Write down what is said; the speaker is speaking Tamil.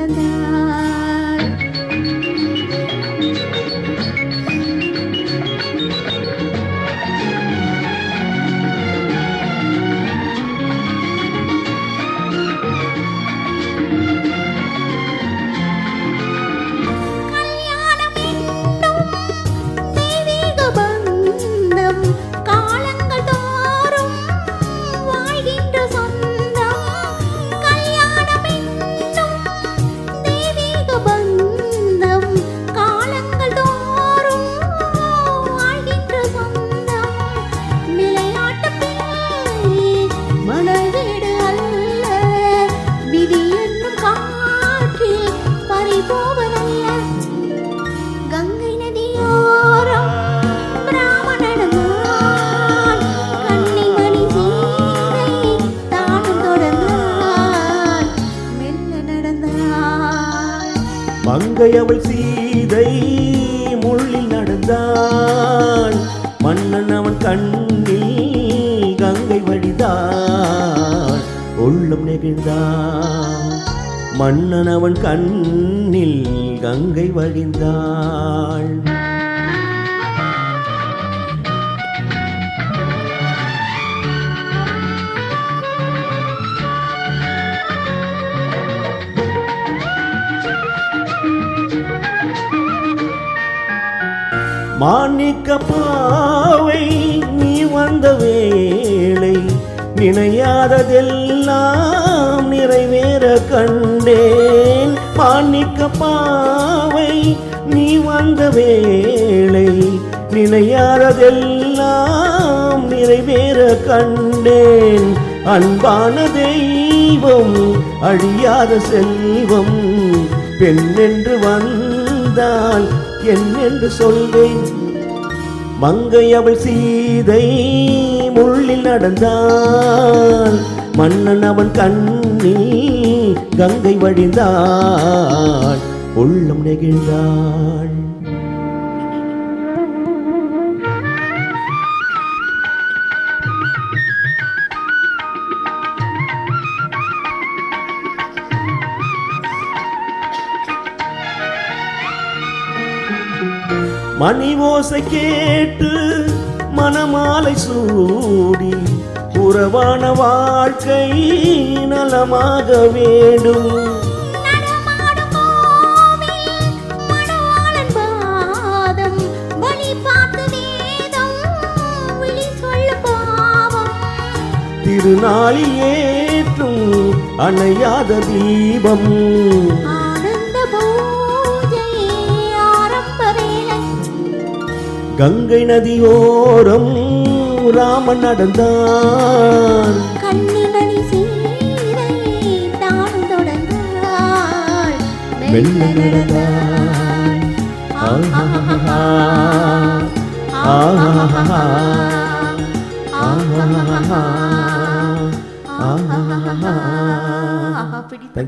நடந்தாள். கல்யாணம் என்னும் தெய்வீக பந்தம் காலங்கள் தோறும் வாழ்கின்ற சொந்தம். கல்யாணம் என்னும் தெய்வீக பந்தம் காலங்கள் தோறும் வாழ்கின்ற சொந்தம். விளையாட்டு பிள்ளை மணல் வீடு அல்ல, விதி என்னும் காற்றில் பறிபோவதல்ல. கங்கை நதியோரம் பிராமணன் நடந்தான், கன்னிமணி சீதை தானும் தொடர்ந்தாள், மெல்ல நடந்தாள். மங்கை அவள் சீதை முள்ளில் நடந்தாள், மன்னன் அவன் கண்ணில் கங்கை வழிந்தாள், உள்ளம் நெகிழ்ந்தாள். மன்னன் அவன் கண்ணில் கங்கை வழிந்தாள். மாணிக்க பாவை நீ வந்த வேளை, நினையாததெல்லாம் நிறைவேற கண்டேன். மாணிக்க பாவை நீ வந்த வேளை, நினையாததெல்லாம் நிறைவேற கண்டேன். அன்பான தெய்வம் அழியாத செல்வம், பெண் என்று வந்தால் என்னென்று சொல்வேன். மங்கை அவள் சீதை முள்ளில் நடந்தாள், மன்னன் அவன் கண்ணில் கங்கை வழிந்தாள், உள்ளம் நெகிழ்ந்தாள். மணி ஓசை கேட்டு மணமாலை சூடி, உறவான வாழ்க்கை நலமாக வேண்டும். நடமாடும் கோவில் மணவாளன் பாதம், வழி பார்த்து வேதம் விழி சொல்லும் பாவம். திருநாளில் ஏற்றும் அணையாத தீபம், ஆனந்த பூஜை ஆரம்ப வேளை. கங்கை நதியோரம் ராமன் நடந்தான், கன்னிமணி சீதை தானும் தொடர்ந்தாள், மெல்ல நடந்தாள். ஆஹா ஆஹா ஆஹா ஆஹா. பிடித்த